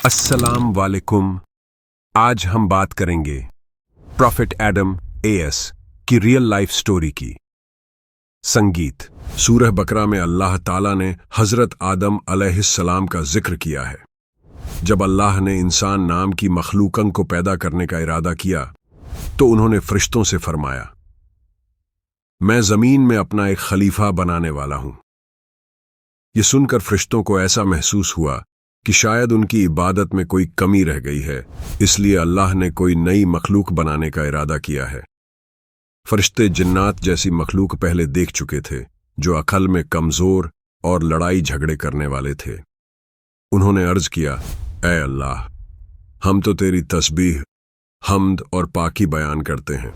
अस्सलाम वालेकुम। आज हम बात करेंगे प्रॉफिट एडम एएस की रियल लाइफ स्टोरी की। संगीत। सूरह बकरा में अल्लाह ताला ने हजरत आदम अलैहिस्सलाम का जिक्र किया है। जब अल्लाह ने इंसान नाम की मखलूकन को पैदा करने का इरादा किया तो उन्होंने फरिश्तों से फरमाया, मैं जमीन में अपना एक खलीफा बनाने वाला हूं। यह सुनकर फरिश्तों को ऐसा महसूस हुआ कि शायद उनकी इबादत में कोई कमी रह गई है, इसलिए अल्लाह ने कोई नई मखलूक बनाने का इरादा किया है। फरिश्ते जिन्नात जैसी मखलूक पहले देख चुके थे जो अकल में कमजोर और लड़ाई झगड़े करने वाले थे। उन्होंने अर्ज किया, ऐ अल्लाह, हम तो तेरी तस्बीह, हम्द और पाकी बयान करते हैं।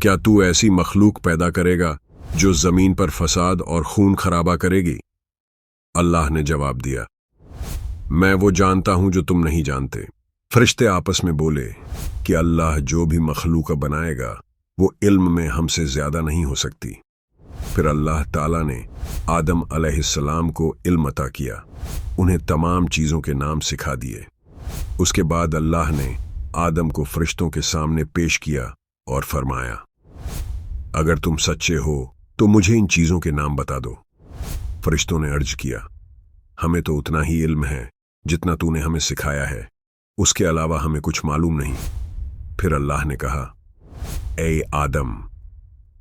क्या तू ऐसी मखलूक पैदा करेगा जो जमीन पर फसाद और खून खराबा करेगी? अल्लाह ने जवाब दिया, मैं वो जानता हूं जो तुम नहीं जानते। फरिश्ते आपस में बोले कि अल्लाह जो भी मखलूक बनाएगा वो इल्म में हमसे ज्यादा नहीं हो सकती। फिर अल्लाह ताला ने आदम अलैहिस्सलाम को इल्म अता किया, उन्हें तमाम चीजों के नाम सिखा दिए। उसके बाद अल्लाह ने आदम को फरिश्तों के सामने पेश किया और फरमाया, अगर तुम सच्चे हो तो मुझे इन चीजों के नाम बता दो। फरिश्तों ने अर्ज किया, हमें तो उतना ही इल्म है जितना तूने हमें सिखाया है, उसके अलावा हमें कुछ मालूम नहीं। फिर अल्लाह ने कहा, ए आदम,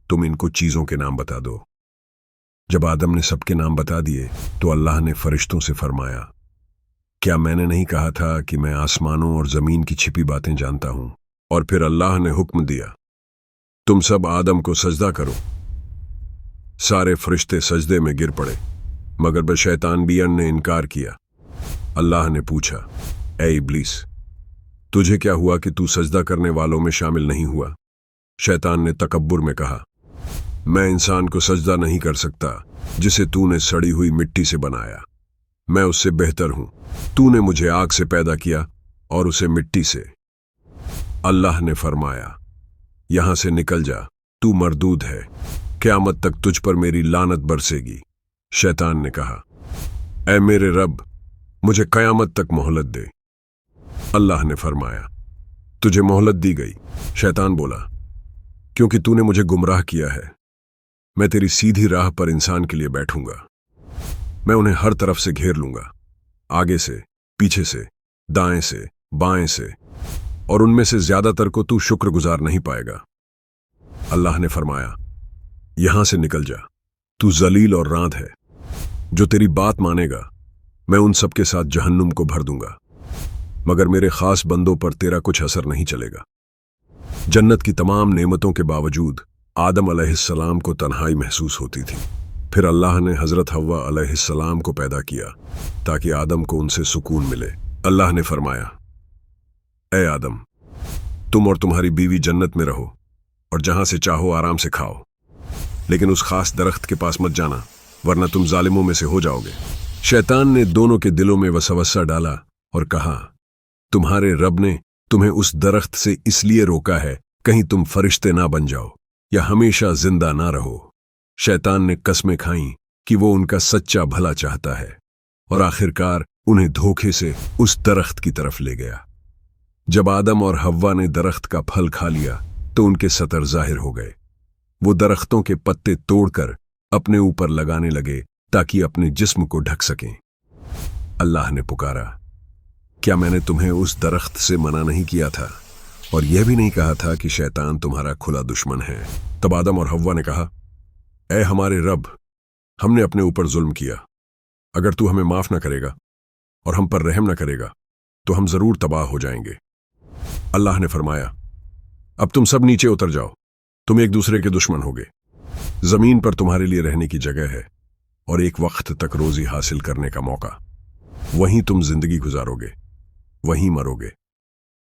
तुम इनको चीजों के नाम बता दो। जब आदम ने सबके नाम बता दिए तो अल्लाह ने फरिश्तों से फरमाया, क्या मैंने नहीं कहा था कि मैं आसमानों और जमीन की छिपी बातें जानता हूं? और फिर अल्लाह ने हुक्म दिया, तुम सब आदम को सजदा करो। सारे फरिश्ते सजदे में गिर पड़े, मगर बस शैतान बियन ने इनकार किया। अल्लाह ने पूछा, ए इब्लीस, तुझे क्या हुआ कि तू सजदा करने वालों में शामिल नहीं हुआ? शैतान ने तकब्बुर में कहा, मैं इंसान को सजदा नहीं कर सकता जिसे तूने सड़ी हुई मिट्टी से बनाया। मैं उससे बेहतर हूं। तूने मुझे आग से पैदा किया और उसे मिट्टी से। अल्लाह ने फरमाया, यहां से निकल जा, तू मरदूद है, क़यामत तक तुझ पर मेरी लानत बरसेगी। शैतान ने कहा, ऐ मेरे रब, मुझे क़यामत तक मोहलत दे। अल्लाह ने फरमाया, तुझे मोहलत दी गई। शैतान बोला, क्योंकि तूने मुझे गुमराह किया है, मैं तेरी सीधी राह पर इंसान के लिए बैठूंगा। मैं उन्हें हर तरफ से घेर लूंगा, आगे से, पीछे से, दाएं से, बाएं से, और उनमें से ज्यादातर को तू शुक्रगुजार नहीं पाएगा। अल्लाह ने फरमाया, यहां से निकल जा, तू जलील और रांद है। जो तेरी बात मानेगा मैं उन सब के साथ जहन्नुम को भर दूंगा, मगर मेरे खास बंदों पर तेरा कुछ असर नहीं चलेगा। जन्नत की तमाम नेमतों के बावजूद आदम अलैहिस्सलाम को तन्हाई महसूस होती थी। फिर अल्लाह ने हजरत हव्वा अलैहिस्सलाम को पैदा किया ताकि आदम को उनसे सुकून मिले। अल्लाह ने फरमाया, ए आदम, तुम और तुम्हारी बीवी जन्नत में रहो और जहां से चाहो आराम से खाओ, लेकिन उस खास दरख्त के पास मत जाना, वरना तुम जालिमों में से हो जाओगे। शैतान ने दोनों के दिलों में वसवसा डाला और कहा, तुम्हारे रब ने तुम्हें उस दरख्त से इसलिए रोका है कहीं तुम फरिश्ते ना बन जाओ या हमेशा जिंदा ना रहो। शैतान ने कसमें खाईं कि वो उनका सच्चा भला चाहता है और आखिरकार उन्हें धोखे से उस दरख्त की तरफ ले गया। जब आदम और हव्वा ने दरख्त का फल खा लिया तो उनके सतर जाहिर हो गए। वो दरख्तों के पत्ते तोड़कर अपने ऊपर लगाने लगे ताकि अपने जिस्म को ढक सकें। अल्लाह ने पुकारा, क्या मैंने तुम्हें उस दरख्त से मना नहीं किया था और यह भी नहीं कहा था कि शैतान तुम्हारा खुला दुश्मन है? तब आदम और हव्वा ने कहा, ऐ हमारे रब, हमने अपने ऊपर जुल्म किया। अगर तू हमें माफ न करेगा और हम पर रहम न करेगा तो हम जरूर तबाह हो जाएंगे। अल्लाह ने फरमाया, अब तुम सब नीचे उतर जाओ, तुम एक दूसरे के दुश्मन होगे। जमीन पर तुम्हारे लिए रहने की जगह है और एक वक्त तक रोजी हासिल करने का मौका। वहीं तुम जिंदगी गुजारोगे, वहीं मरोगे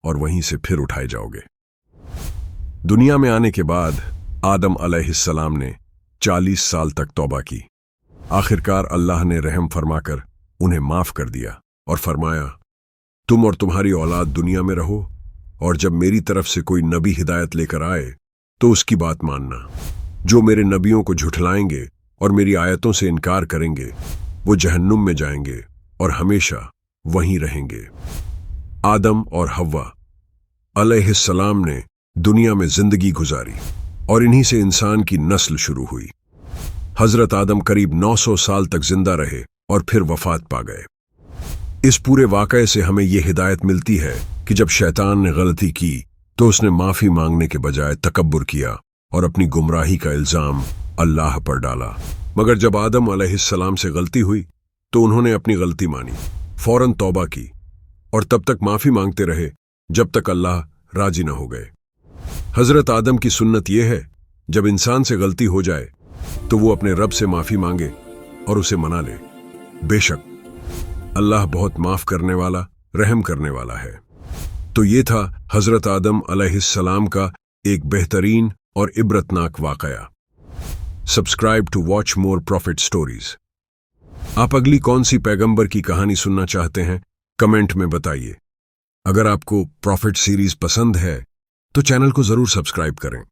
और वहीं से फिर उठाए जाओगे। दुनिया में आने के बाद आदम अलैहिस्सलाम ने 40 साल तक तौबा की। आखिरकार अल्लाह ने रहम फरमाकर उन्हें माफ कर दिया और फरमाया, तुम और तुम्हारी औलाद दुनिया में रहो और जब मेरी तरफ से कोई नबी हिदायत लेकर आए तो उसकी बात मानना। जो मेरे नबियों को झुठलाएंगे और मेरी आयतों से इनकार करेंगे वो जहन्नुम में जाएंगे और हमेशा वहीं रहेंगे। आदम और हव्वा अलैहिस्सलाम ने दुनिया में जिंदगी गुजारी और इन्हीं से इंसान की नस्ल शुरू हुई। हजरत आदम करीब 900 साल तक जिंदा रहे और फिर वफात पा गए। इस पूरे वाक़ये से हमें यह हिदायत मिलती है कि जब शैतान ने गलती की तो उसने माफ़ी मांगने के बजाय तकब्बुर किया और अपनी गुमराही का इल्ज़ाम अल्लाह पर डाला। मगर जब आदम अलैहिस्सलाम से गलती हुई तो उन्होंने अपनी गलती मानी, फौरन तौबा की और तब तक माफ़ी मांगते रहे जब तक अल्लाह राजी न हो गए। हजरत आदम की सुन्नत यह है, जब इंसान से गलती हो जाए तो वो अपने रब से माफ़ी मांगे और उसे मना ले। बेशक अल्लाह बहुत माफ़ करने वाला, रहम करने वाला है। तो ये था हजरत आदम अलैहिस्सलाम का एक बेहतरीन और इबरतनाक वाक़या। Subscribe to watch more profit stories. आप अगली कौन सी पैगंबर की कहानी सुनना चाहते हैं, कमेंट में बताइए। अगर आपको प्रॉफिट सीरीज पसंद है तो चैनल को जरूर सब्सक्राइब करें।